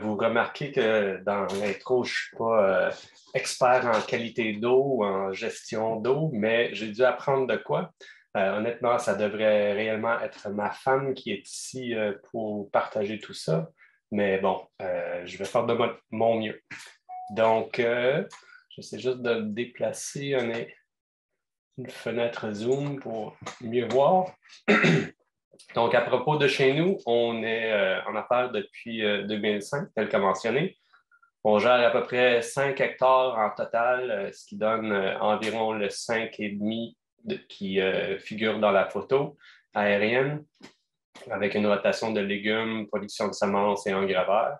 Vous remarquez que dans l'intro, je ne suis pas expert en qualité d'eau ou en gestion d'eau, mais j'ai dû apprendre de quoi. Honnêtement, ça devrait réellement être ma femme qui est ici pour partager tout ça. Mais bon, je vais faire de mon mieux. Donc, j'essaie juste de me déplacer. On est une fenêtre Zoom pour mieux voir. Donc, à propos de chez nous, on est en affaires depuis 2005, tel que mentionné. On gère à peu près 5 hectares en total, ce qui donne environ le 5,5 qui figure dans la photo aérienne, avec une rotation de légumes, production de semences et engraveurs.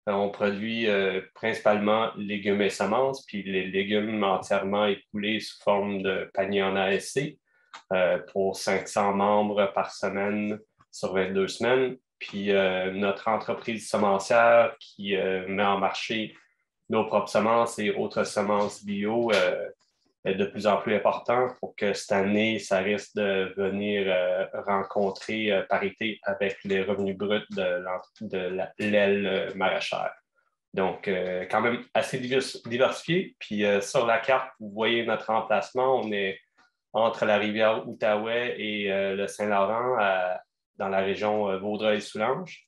On produit principalement légumes et semences, puis les légumes entièrement écoulés sous forme de panier en ASC pour 500 membres par semaine sur 22 semaines. Puis notre entreprise semencière qui met en marché nos propres semences et autres semences bio est de plus en plus important pour que cette année, ça risque de venir rencontrer parité avec les revenus bruts de l'aile maraîchère. Donc, quand même assez diversifié. Puis sur la carte, vous voyez notre emplacement. On est entre la rivière Outaouais et le Saint-Laurent dans la région Vaudreuil-Soulanges.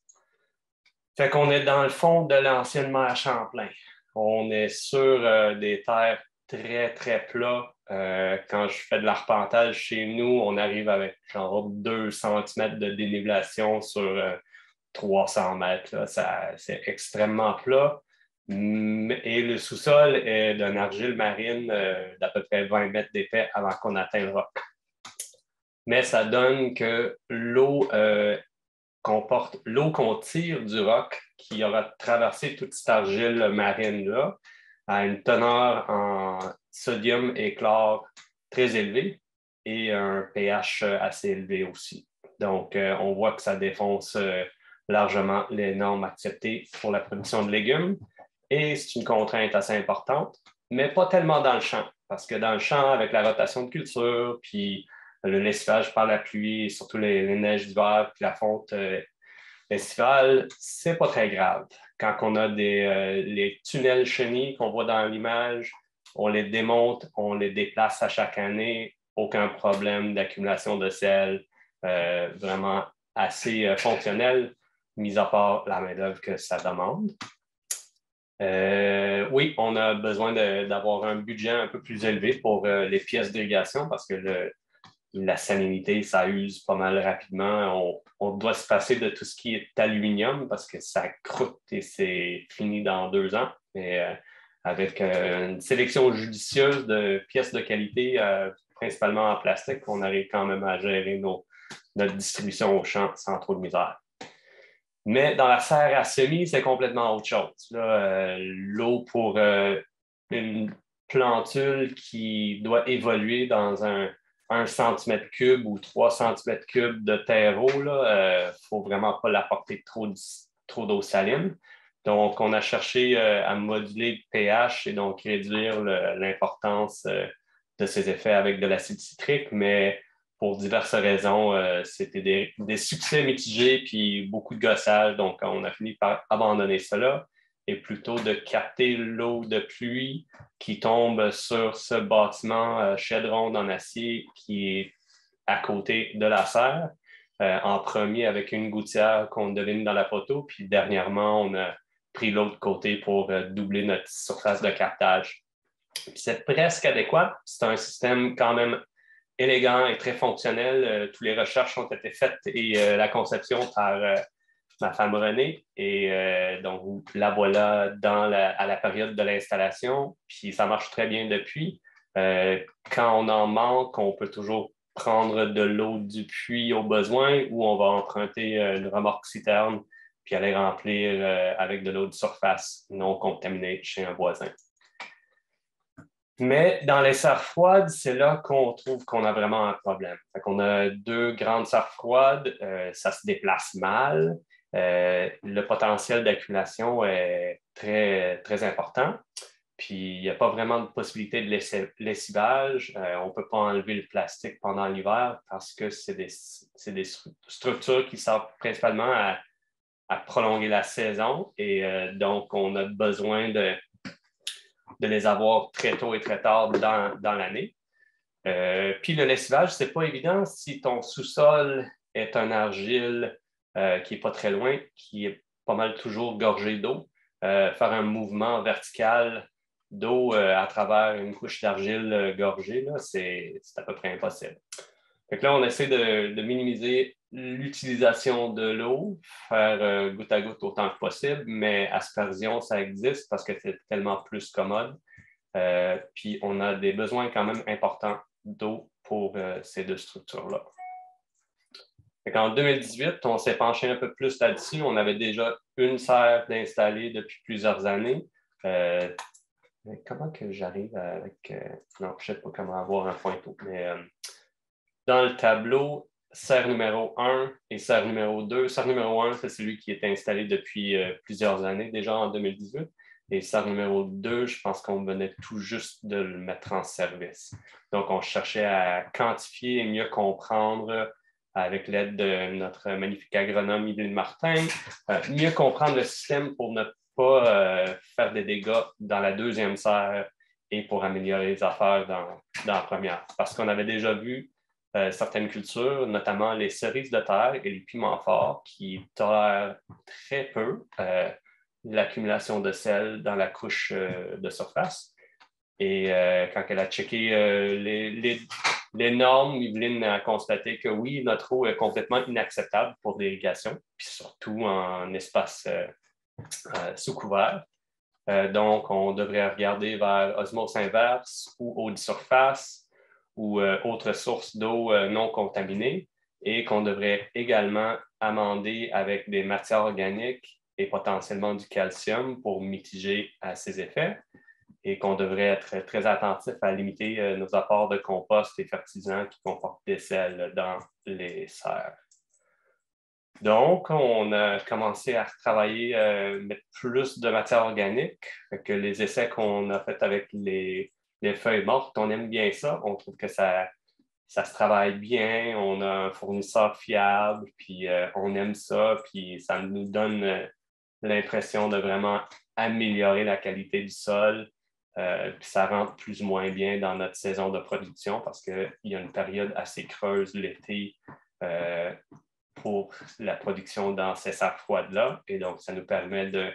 Fait qu'on est dans le fond de l'ancienne mer Champlain. On est sur des terres très, très plats. Quand je fais de l'arpentage chez nous, on arrive avec genre 2 cm de dénivellation sur 300 mètres. Là. C'est extrêmement plat. Et le sous-sol est d'une argile marine d'à peu près 20 mètres d'épais avant qu'on atteigne le roc. Mais ça donne que l'eau comporte l'eau qu'on tire du roc qui aura traversé toute cette argile marine-là a une teneur en sodium et chlore très élevée et un pH assez élevé aussi. Donc, on voit que ça défonce largement les normes acceptées pour la production de légumes et c'est une contrainte assez importante, mais pas tellement dans le champ, parce que dans le champ, avec la rotation de culture, puis le lessivage par la pluie, et surtout les neiges d'hiver, puis la fonte estivale, c'est pas très grave. Quand on a les tunnels chenilles qu'on voit dans l'image, on les démonte, on les déplace à chaque année, aucun problème d'accumulation de sel, vraiment assez fonctionnel, mis à part la main-d'œuvre que ça demande. Oui, on a besoin d'avoir un budget un peu plus élevé pour les pièces d'irrigation parce que la salinité, ça use pas mal rapidement. On doit se passer de tout ce qui est aluminium parce que ça croûte et c'est fini dans 2 ans. Mais avec une sélection judicieuse de pièces de qualité, principalement en plastique, on arrive quand même à gérer notre distribution au champ sans trop de misère. Mais dans la serre à semis, c'est complètement autre chose. L'eau pour une plantule qui doit évoluer dans un 1 cm3 ou 3 cm3 de terreau, il ne faut vraiment pas l'apporter trop d'eau saline. Donc, on a cherché à moduler le pH et donc réduire l'importance de ces effets avec de l'acide citrique, mais pour diverses raisons, c'était des succès mitigés puis beaucoup de gossage. Donc, on a fini par abandonner cela et plutôt de capter l'eau de pluie qui tombe sur ce bâtiment Chedron en acier qui est à côté de la serre. En premier avec une gouttière qu'on devine dans la photo, puis dernièrement, on a pris l'autre côté pour doubler notre surface de captage. Puis c'est presque adéquat. C'est un système quand même élégant et très fonctionnel. Toutes les recherches ont été faites et la conception par ma femme Renée. Et donc, la voilà à la période de l'installation. Puis ça marche très bien depuis. Quand on en manque, on peut toujours prendre de l'eau du puits au besoin ou on va emprunter une remorque citerne puis aller remplir avec de l'eau de surface non contaminée chez un voisin. Mais dans les serres froides, c'est là qu'on trouve qu'on a vraiment un problème. Fait qu'on a 2 grandes serres froides, ça se déplace mal. Le potentiel d'accumulation est très, très important. Puis, il n'y a pas vraiment de possibilité de lessivage. On ne peut pas enlever le plastique pendant l'hiver parce que c'est des structures qui servent principalement à prolonger la saison et donc on a besoin de les avoir très tôt et très tard dans l'année. Puis le lessivage, c'est pas évident si ton sous-sol est un argile qui n'est pas très loin, qui est pas mal toujours gorgé d'eau. Faire un mouvement vertical d'eau à travers une couche d'argile gorgée, c'est à peu près impossible. Fait que là, on essaie de minimiser l'utilisation de l'eau, faire goutte à goutte autant que possible, mais aspersion, ça existe parce que c'est tellement plus commode. Puis on a des besoins quand même importants d'eau pour ces deux structures-là. En 2018, on s'est penché un peu plus là-dessus. On avait déjà une serre d'installer depuis plusieurs années. Comment que j'arrive avec... non, je ne sais pas comment avoir un pointeau, mais dans le tableau, serre numéro 1 et serre numéro 2. Serre numéro 1, c'est celui qui est installé depuis plusieurs années, déjà en 2018. Et serre numéro 2, je pense qu'on venait tout juste de le mettre en service. Donc, on cherchait à quantifier et mieux comprendre, avec l'aide de notre magnifique agronome Yveline Martin, mieux comprendre le système pour ne pas faire des dégâts dans la deuxième serre et pour améliorer les affaires dans la première. Parce qu'on avait déjà vu certaines cultures, notamment les cerises de terre et les piments forts, qui tolèrent très peu l'accumulation de sel dans la couche de surface. Et quand elle a checké les normes, Yveline a constaté que oui, notre eau est complètement inacceptable pour l'irrigation, puis surtout en espace sous couvert. Donc, on devrait regarder vers osmose inverse ou eau de surface ou autres sources d'eau non contaminée et qu'on devrait également amender avec des matières organiques et potentiellement du calcium pour mitiger ces effets et qu'on devrait être très attentif à limiter nos apports de compost et fertilisants qui comportent des sels dans les serres. Donc, on a commencé à travailler, mettre plus de matière organique. Fait que les essais qu'on a faits avec les feuilles mortes, on aime bien ça. On trouve que ça se travaille bien. On a un fournisseur fiable, puis on aime ça. Puis ça nous donne l'impression de vraiment améliorer la qualité du sol. Puis ça rentre plus ou moins bien dans notre saison de production parce qu'il y a une période assez creuse l'été pour la production dans ces serres froides-là. Et donc, ça nous permet de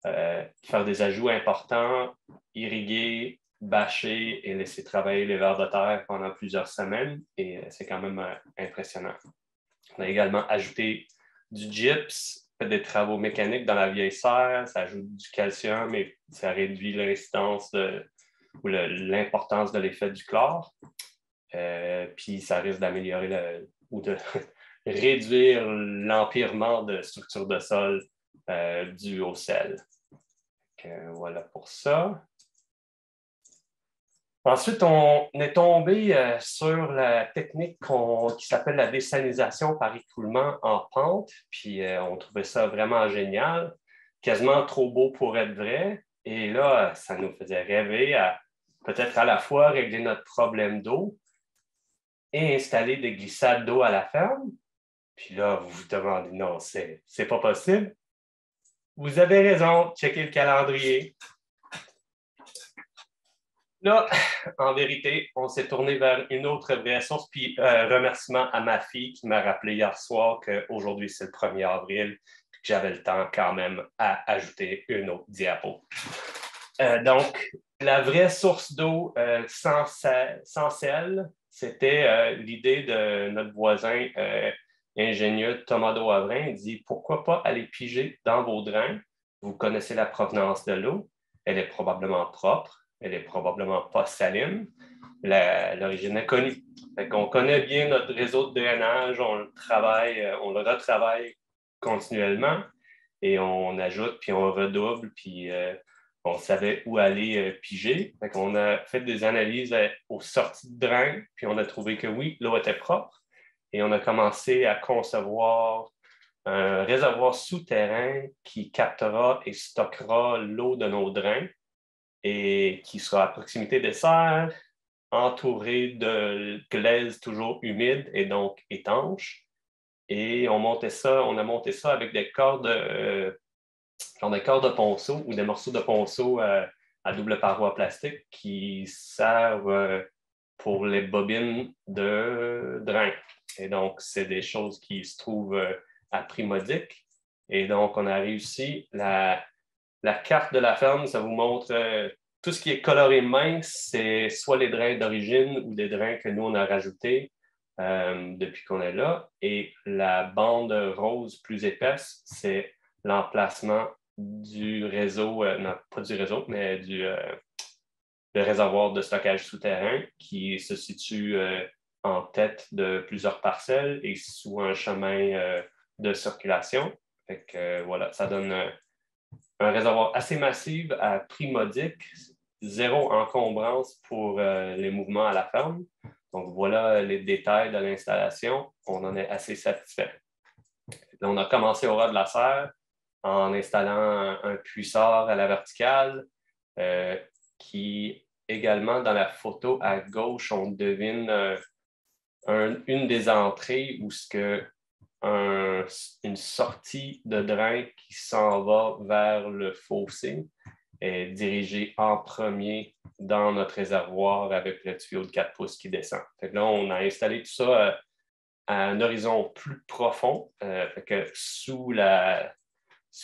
faire des ajouts importants, irriguer, bâcher et laisser travailler les vers de terre pendant plusieurs semaines. Et c'est quand même impressionnant. On a également ajouté du gyps, fait des travaux mécaniques dans la vieille serre, ça ajoute du calcium et ça réduit l'incidence ou l'importance de l'effet du chlore. Puis ça risque d'améliorer ou de réduire l'empirement de structure de sol dû au sel. Donc, voilà pour ça. Ensuite, on est tombé sur la technique qui s'appelle la désalinisation par écoulement en pente. Puis on trouvait ça vraiment génial, quasiment trop beau pour être vrai. Et là, ça nous faisait rêver à peut-être à la fois régler notre problème d'eau et installer des glissades d'eau à la ferme. Puis là, vous vous demandez, non, c'est pas possible. Vous avez raison, checkez le calendrier. Là, en vérité, on s'est tourné vers une autre vraie source, puis remerciement à ma fille qui m'a rappelé hier soir qu'aujourd'hui, c'est le 1er avril, puis que j'avais le temps quand même à ajouter une autre diapo. Donc, la vraie source d'eau sans sel, c'était l'idée de notre voisin ingénieux Thomas Dauhavrin. Il dit, pourquoi pas aller piger dans vos drains? Vous connaissez la provenance de l'eau, elle est probablement propre. Elle est probablement pas saline. L'origine est connue. On connaît bien notre réseau de drainage, on le retravaille continuellement et on ajoute, puis on redouble, puis on savait où aller piger. On a fait des analyses aux sorties de drain, puis on a trouvé que oui, l'eau était propre et on a commencé à concevoir un réservoir souterrain qui captera et stockera l'eau de nos drains et qui sera à proximité des serres, entouré de glaise toujours humide et donc étanche. Et on a monté ça avec des cordes, genre des cordes de ponceau ou des morceaux de ponceau à double paroi plastique qui servent pour les bobines de drain. Et donc, c'est des choses qui se trouvent à prix modique. Et donc, on a réussi. La carte de la ferme, ça vous montre tout ce qui est coloré mince, c'est soit les drains d'origine ou des drains que nous, on a rajoutés depuis qu'on est là. Et la bande rose plus épaisse, c'est l'emplacement du réseau, non, pas du réseau, mais le réservoir de stockage souterrain qui se situe en tête de plusieurs parcelles et sous un chemin de circulation. Fait que, voilà, ça donne un réservoir assez massif à prix modique, zéro encombrance pour les mouvements à la ferme. Donc, voilà les détails de l'installation. On en est assez satisfait. Là, on a commencé au ras de la serre en installant un puisseur à la verticale qui, également, dans la photo à gauche, on devine une des entrées où ce que une sortie de drain qui s'en va vers le fossé est dirigée en premier dans notre réservoir avec le tuyau de 4 pouces qui descend. Fait que là, on a installé tout ça à un horizon plus profond, fait que sous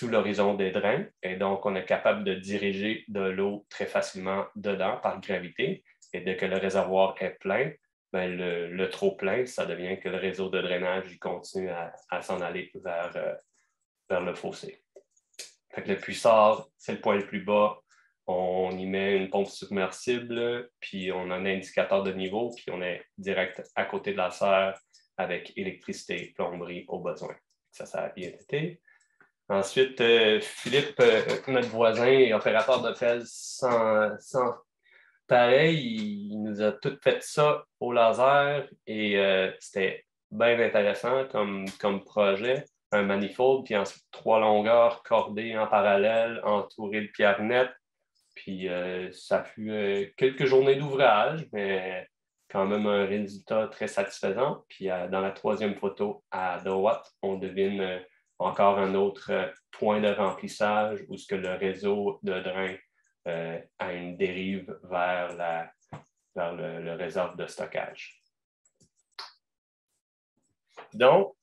l'horizon des drains. Et donc, on est capable de diriger de l'eau très facilement dedans par gravité. Et dès que le réservoir est plein, ben, le trop plein, ça devient que le réseau de drainage il continue à s'en aller vers le fossé. Fait que le puissard, c'est le point le plus bas. On y met une pompe submersible, puis on a un indicateur de niveau, puis on est direct à côté de la serre avec électricité, plomberie au besoin. Ça a bien été. Ensuite, Philippe, notre voisin et opérateur de pelle sans pareil, il nous a tout fait ça au laser et c'était bien intéressant comme projet. Un manifold, puis ensuite 3 longueurs cordées en parallèle, entourées de pierres nettes. Puis ça fut quelques journées d'ouvrage, mais quand même un résultat très satisfaisant. Puis dans la troisième photo à droite, on devine encore un autre point de remplissage où ce que le réseau de drain a une dérive vers le réserve de stockage. Donc,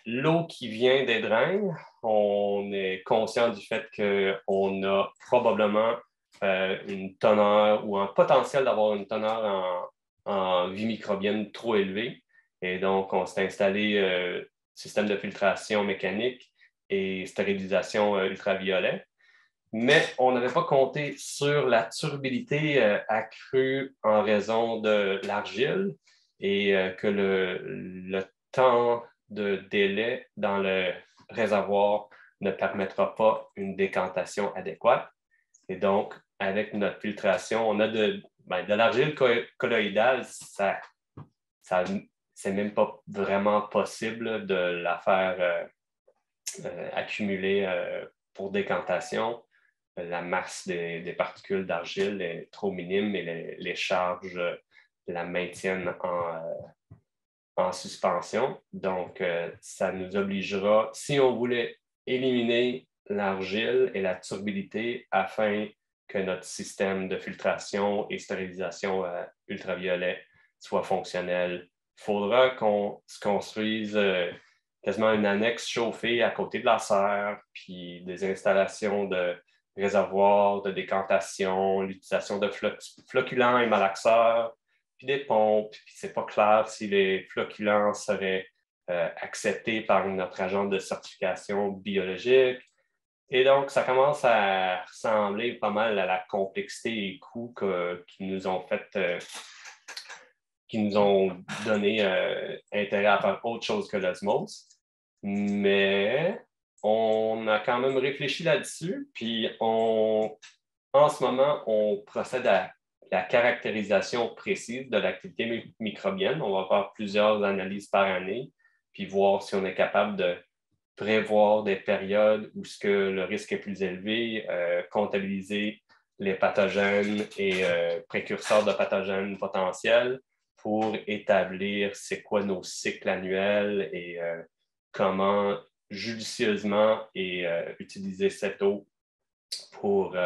l'eau qui vient des drains, on est conscient du fait qu'on a probablement une teneur ou un potentiel d'avoir une teneur en vie microbienne trop élevée. Et donc, on s'est installé système de filtration mécanique et stérilisation ultraviolet. Mais on n'avait pas compté sur la turbidité accrue en raison de l'argile et que le temps de délai dans le réservoir ne permettra pas une décantation adéquate. Et donc, avec notre filtration, on a de l'argile colloïdale, c'est même pas vraiment possible de la faire accumuler pour décantation. La masse des particules d'argile est trop minime et les charges la maintiennent en suspension. Donc, ça nous obligera, si on voulait éliminer l'argile et la turbidité afin que notre système de filtration et stérilisation ultraviolet soit fonctionnel, il faudra qu'on se construise quasiment une annexe chauffée à côté de la serre, puis des installations de réservoirs, de décantation, l'utilisation de flocculants et malaxeurs, puis des pompes, puis c'est pas clair si les flocculants seraient acceptés par notre agent de certification biologique. Et donc, ça commence à ressembler pas mal à la complexité et coûts qui nous ont qui nous ont donné intérêt à faire autre chose que l'osmose. Mais on a quand même réfléchi là-dessus, puis en ce moment, on procède à la caractérisation précise de l'activité microbienne. On va faire plusieurs analyses par année, puis voir si on est capable de prévoir des périodes où ce que le risque est plus élevé, comptabiliser les pathogènes et précurseurs de pathogènes potentiels pour établir c'est quoi nos cycles annuels et comment judicieusement utiliser cette eau pour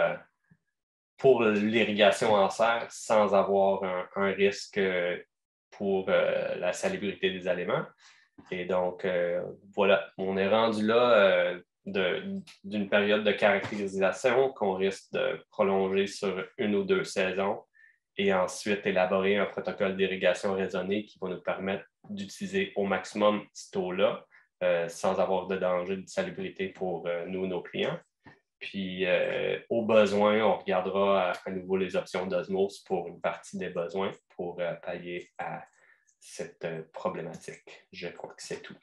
l'irrigation en serre sans avoir un risque pour la salubrité des aliments. Et donc, voilà, on est rendu là d'une période de caractérisation qu'on risque de prolonger sur 1 ou 2 saisons et ensuite élaborer un protocole d'irrigation raisonné qui va nous permettre d'utiliser au maximum cette eau-là sans avoir de danger de salubrité pour nous, nos clients. Puis, au besoin, on regardera à nouveau les options d'osmose pour une partie des besoins pour pallier à cette problématique. Je crois que c'est tout.